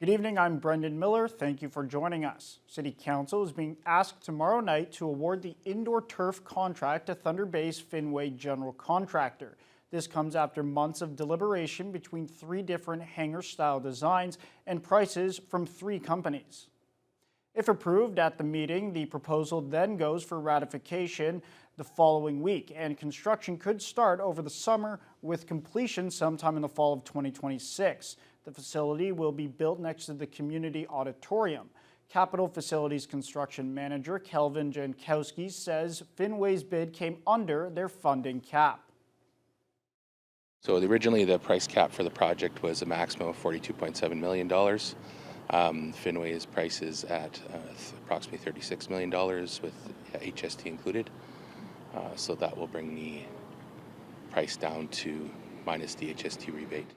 Good evening, I'm Brendan Miller. Thank you for joining us. City Council is being asked tomorrow night to award the indoor turf contract to Thunder Bay's Fenway general contractor. This comes after months of deliberation between three different hangar-style designs and prices from three companies. If approved at the meeting, the proposal then goes for ratification the following week, and construction could start over the summer with completion sometime in the fall of 2026. The facility will be built next to the community auditorium. Capital Facilities Construction Manager Kelvin Jankowski says Fenway's bid came under their funding cap. So originally the price cap for the project was a maximum of $42.7 million. Fenway's price is at approximately $36 million with HST included. So that will bring the price down to minus the HST rebate.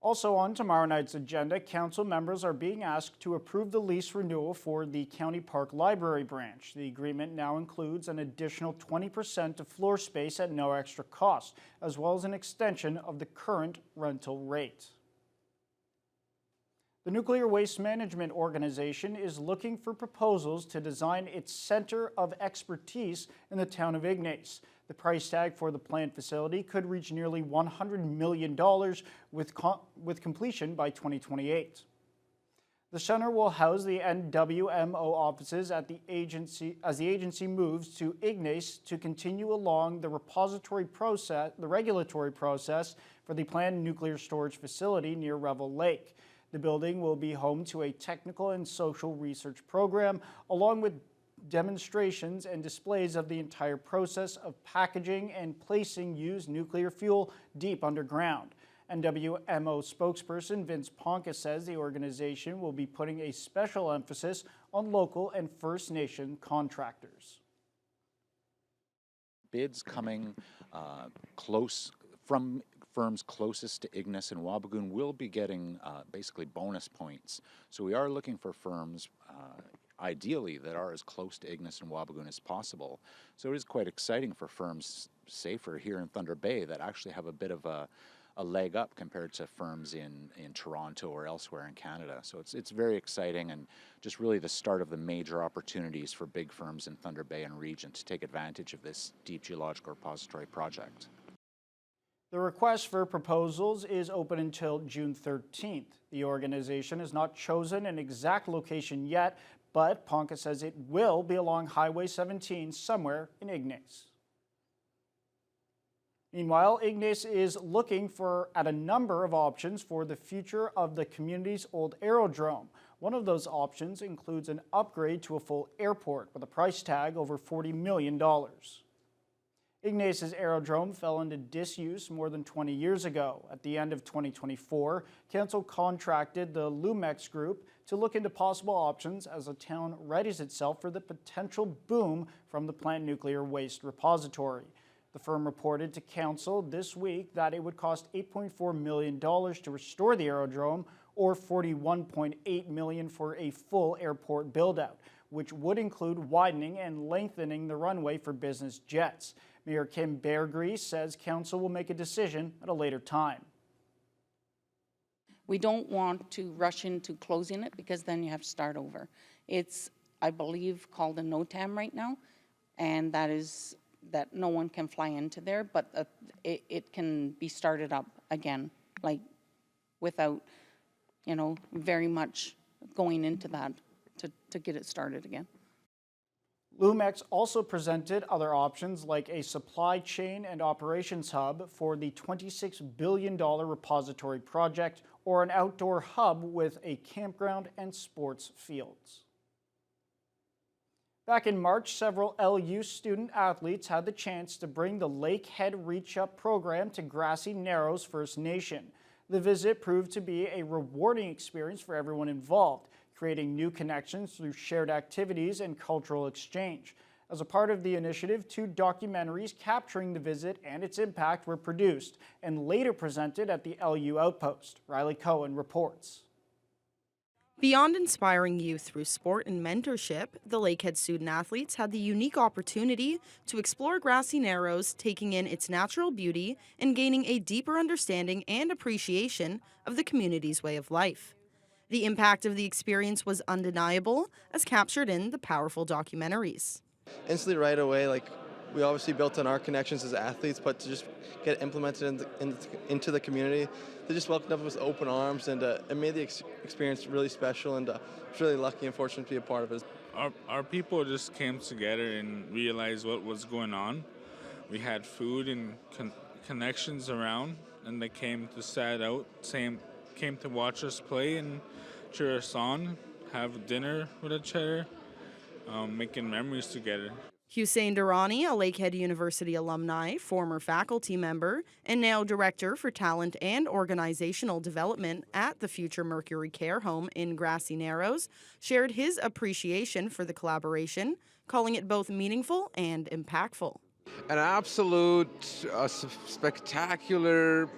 Also on tomorrow night's agenda, council members are being asked to approve the lease renewal for the County Park Library branch. The agreement now includes an additional 20% of floor space at no extra cost, as well as an extension of the current rental rate. The Nuclear Waste Management Organization is looking for proposals to design its Center of Expertise in the town of Ignace. The price tag for the plant facility could reach nearly $100 million with completion by 2028. The center will house the NWMO offices as the agency moves to Ignace to continue along the regulatory process for the planned nuclear storage facility near Revel Lake. The building will be home to a technical and social research program, along with demonstrations and displays of the entire process of packaging and placing used nuclear fuel deep underground. NWMO spokesperson Vince Ponca says the organization will be putting a special emphasis on local and First Nation contractors. Bids coming close from firms closest to Ignace and Wabigoon will be getting basically bonus points. So we are looking for firms ideally that are as close to Ignace and Wabigoon as possible. So it is quite exciting for firms safer here in Thunder Bay that actually have a bit of a leg up compared to firms in Toronto or elsewhere in Canada. So it's very exciting and just really the start of the major opportunities for big firms in Thunder Bay and region to take advantage of this deep geological repository project. The request for proposals is open until June 13th. The organization has not chosen an exact location yet, but Ponca says it will be along Highway 17 somewhere in Ignace. Meanwhile, Ignace is looking at a number of options for the future of the community's old aerodrome. One of those options includes an upgrade to a full airport with a price tag over $40 million. Ignace's aerodrome fell into disuse more than 20 years ago. At the end of 2024, Council contracted the Lumex Group to look into possible options as the town readies itself for the potential boom from the plant nuclear waste repository. The firm reported to Council this week that it would cost $8.4 million to restore the aerodrome, or $41.8 million for a full airport build-out, which would include widening and lengthening the runway for business jets. Mayor Kim Beargrease says Council will make a decision at a later time. We don't want to rush into closing it because then you have to start over. It's, I believe, called a NOTAM right now, and that is that no one can fly into there, but it can be started up again, like without, very much going into that to get it started again. Lumex also presented other options like a supply chain and operations hub for the $26 billion repository project, or an outdoor hub with a campground and sports fields. Back in March, several LU student athletes had the chance to bring the Lakehead Reachup program to Grassy Narrows First Nation. The visit proved to be a rewarding experience for everyone involved, creating new connections through shared activities and cultural exchange. As a part of the initiative, 2 documentaries capturing the visit and its impact were produced and later presented at the LU Outpost. Riley Cohen reports. Beyond inspiring youth through sport and mentorship, the Lakehead student athletes had the unique opportunity to explore Grassy Narrows, taking in its natural beauty and gaining a deeper understanding and appreciation of the community's way of life. The impact of the experience was undeniable, as captured in the powerful documentaries. Instantly right away, like we obviously built on our connections as athletes, but to just get implemented into the community, they just welcomed us with open arms, and it made the experience really special, and I was really lucky and fortunate to be a part of it. Our people just came together and realized what was going on. We had food and connections around, and they came to sat out, came to watch us play and cheer us on, have dinner with each other, making memories together. Hussein Durrani, a Lakehead University alumni, former faculty member, and now Director for Talent and Organizational Development at the Future Mercury Care Home in Grassy Narrows, shared his appreciation for the collaboration, calling it both meaningful and impactful. An absolute spectacular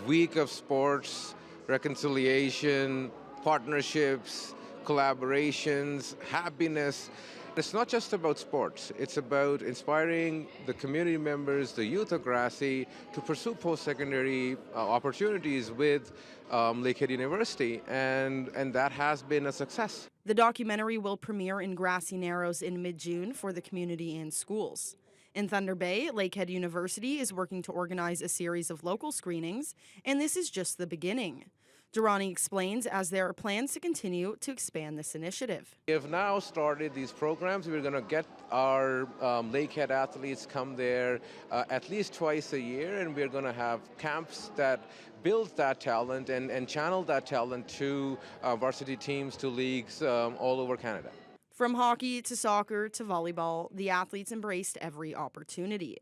week of sports, reconciliation, partnerships, collaborations, happiness. It's not just about sports, it's about inspiring the community members, the youth of Grassy, to pursue post-secondary opportunities with Lakehead University, and that has been a success. The documentary will premiere in Grassy Narrows in mid-June for the community and schools. In Thunder Bay, Lakehead University is working to organize a series of local screenings, and this is just the beginning. Durrani explains as there are plans to continue to expand this initiative. We have now started these programs. We're going to get our Lakehead athletes come there at least twice a year, and we're going to have camps that build that talent and channel that talent to varsity teams, to leagues all over Canada. From hockey to soccer to volleyball, the athletes embraced every opportunity.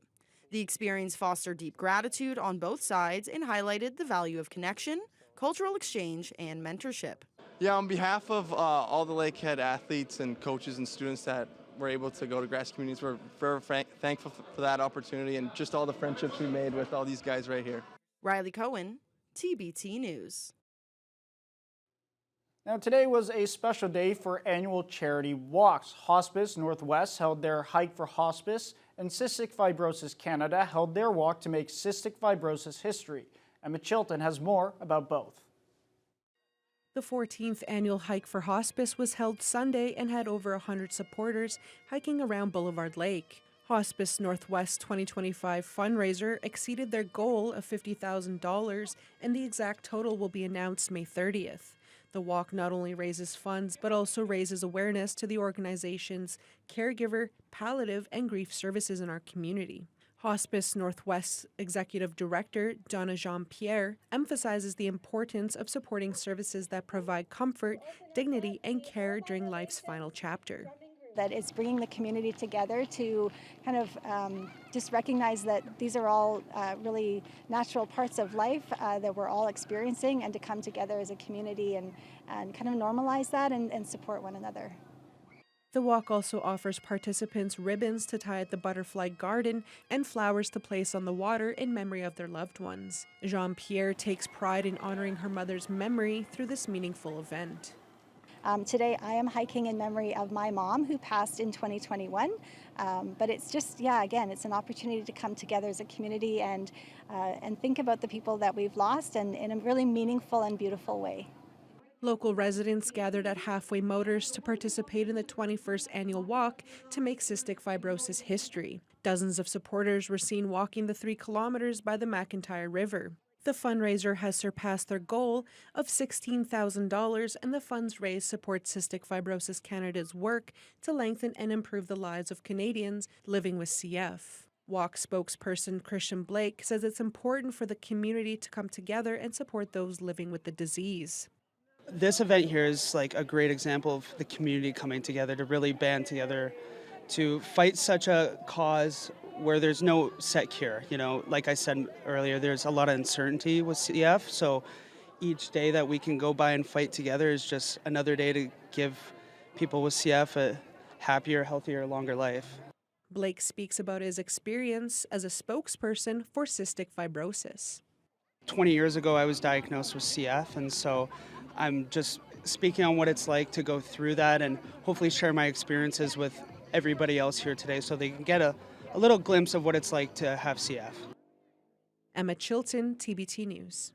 The experience fostered deep gratitude on both sides and highlighted the value of connection, cultural exchange, and mentorship. Yeah, on behalf of all the Lakehead athletes and coaches and students that were able to go to Grassy communities, we're very thankful for that opportunity and just all the friendships we made with all these guys right here. Riley Cohen, TBT News. Now, today was a special day for annual charity walks. Hospice Northwest held their Hike for Hospice, and Cystic Fibrosis Canada held their walk to make cystic fibrosis history. Emma Chilton has more about both. The 14th annual Hike for Hospice was held Sunday and had over 100 supporters hiking around Boulevard Lake. Hospice Northwest 2025 fundraiser exceeded their goal of $50,000, and the exact total will be announced May 30th. The walk not only raises funds, but also raises awareness to the organization's caregiver, palliative, and grief services in our community. Hospice Northwest Executive Director Donna Jean-Pierre emphasizes the importance of supporting services that provide comfort, dignity, and care during life's final chapter. That it's bringing the community together to kind of just recognize that these are all really natural parts of life that we're all experiencing, and to come together as a community and kind of normalize that and support one another. The walk also offers participants ribbons to tie at the butterfly garden and flowers to place on the water in memory of their loved ones. Jean-Pierre takes pride in honoring her mother's memory through this meaningful event. Today I am hiking in memory of my mom, who passed in 2021, but it's just, again, it's an opportunity to come together as a community and think about the people that we've lost, and in a really meaningful and beautiful way. Local residents gathered at Halfway Motors to participate in the 21st annual walk to make cystic fibrosis history. Dozens of supporters were seen walking the 3 kilometers by the McIntyre River. The fundraiser has surpassed their goal of $16,000, and the funds raised support Cystic Fibrosis Canada's work to lengthen and improve the lives of Canadians living with CF. Walk spokesperson Christian Blake says it's important for the community to come together and support those living with the disease. This event here is like a great example of the community coming together to really band together to fight such a cause where there's no set cure. You know, like I said earlier, there's a lot of uncertainty with CF, so each day that we can go by and fight together is just another day to give people with CF a happier, healthier, longer life. Blake speaks about his experience as a spokesperson for cystic fibrosis. 20 years ago, I was diagnosed with CF, and so I'm just speaking on what it's like to go through that and hopefully share my experiences with everybody else here today so they can get a little glimpse of what it's like to have CF. Emma Chilton, TBT News.